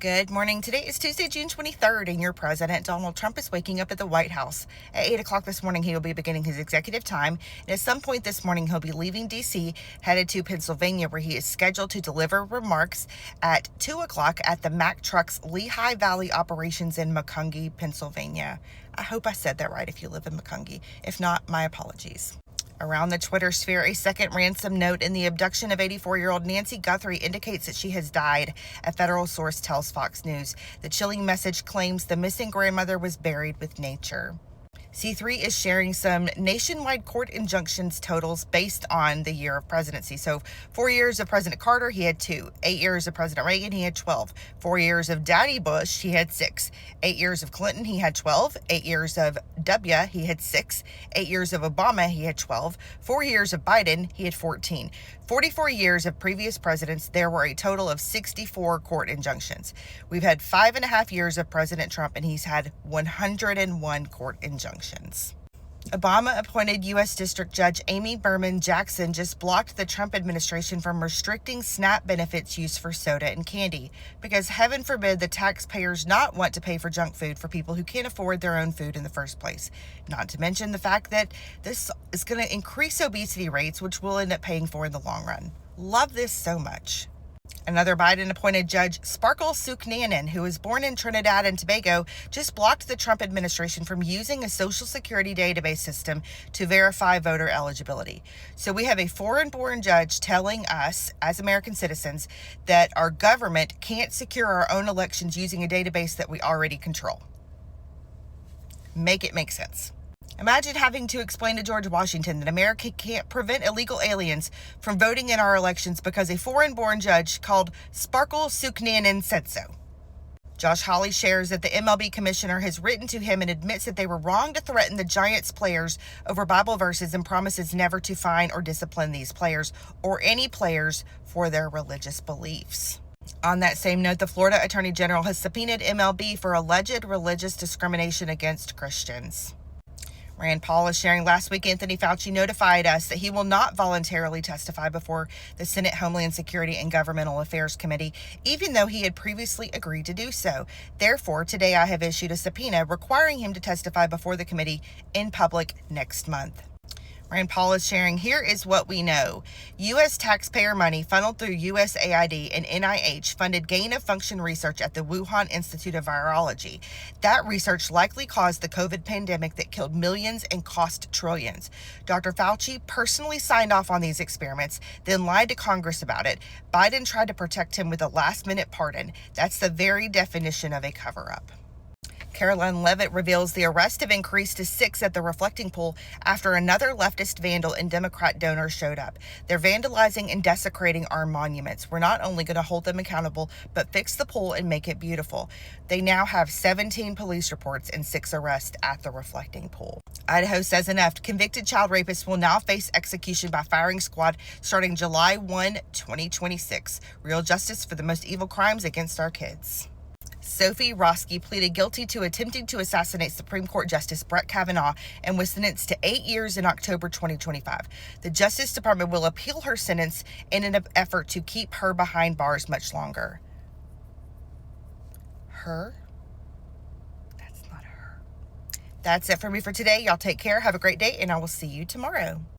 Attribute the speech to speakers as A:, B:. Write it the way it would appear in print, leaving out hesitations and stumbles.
A: Good morning. Today is Tuesday, June 23rd, and your President Donald Trump is waking up at the White House. At 8 o'clock this morning, he will be beginning his executive time, and at some point this morning, he'll be leaving D.C., headed to Pennsylvania, where he is scheduled to deliver remarks at 2 o'clock at the Mack Trucks Lehigh Valley operations in Macungie, Pennsylvania. I hope I said that right if you live in Macungie. If not, my apologies. Around the Twitter sphere, a second ransom note in the abduction of 84-year-old Nancy Guthrie indicates that she has died. A federal source tells Fox News. The chilling message claims the missing grandmother was buried with nature. C3 is sharing some nationwide court injunctions totals based on the year of presidency. So 4 years of President Carter, he had 2. 8 years of President Reagan, he had 12. 4 years of Daddy Bush, he had 6. 8 years of Clinton, he had 12. 8 years of W, he had 6. 8 years of Obama, he had 12. 4 years of Biden, he had 14. 44 years of previous presidents, there were a total of 64 court injunctions. We've had 5.5 years of President Trump, and he's had 101 court injunctions. Obama appointed U.S. District Judge Amy Berman Jackson just blocked the Trump administration from restricting SNAP benefits used for soda and candy because heaven forbid the taxpayers not want to pay for junk food for people who can't afford their own food in the first place. Not to mention the fact that this is going to increase obesity rates, which we'll end up paying for in the long run. Love this so much. Another Biden-appointed judge, Sparkle Suknanen, who was born in Trinidad and Tobago, just blocked the Trump administration from using a Social Security database system to verify voter eligibility. So we have a foreign-born judge telling us, as American citizens, that our government can't secure our own elections using a database that we already control. Make it make sense. Imagine having to explain to George Washington that America can't prevent illegal aliens from voting in our elections because a foreign-born judge called Sparkle Suknanen said so. Josh Hawley shares that the MLB commissioner has written to him and admits that they were wrong to threaten the Giants players over Bible verses and promises never to fine or discipline these players or any players for their religious beliefs. On that same note, the Florida Attorney General has subpoenaed MLB for alleged religious discrimination against Christians. Rand Paul is sharing last week Anthony Fauci notified us that he will not voluntarily testify before the Senate Homeland Security and Governmental Affairs Committee, even though he had previously agreed to do so. Therefore, today I have issued a subpoena requiring him to testify before the committee in public next month. Rand Paul is sharing, here is what we know. U.S. taxpayer money funneled through USAID and NIH funded gain-of-function research at the Wuhan Institute of Virology. That research likely caused the COVID pandemic that killed millions and cost trillions. Dr. Fauci personally signed off on these experiments, then lied to Congress about it. Biden tried to protect him with a last-minute pardon. That's the very definition of a cover-up. Caroline Leavitt reveals the arrests have increased to 6 at the reflecting pool after another leftist vandal and Democrat donor showed up. They're vandalizing and desecrating our monuments. We're not only going to hold them accountable, but fix the pool and make it beautiful. They now have 17 police reports and 6 arrests at the reflecting pool. Idaho says enough. Convicted child rapists will now face execution by firing squad starting July 1, 2026. Real justice for the most evil crimes against our kids. Sophie Roski pleaded guilty to attempting to assassinate Supreme Court Justice Brett Kavanaugh and was sentenced to 8 years in October 2025. The Justice Department will appeal her sentence in an effort to keep her behind bars much longer. Her? That's not her. That's it for me for today. Y'all take care. Have a great day, and I will see you tomorrow.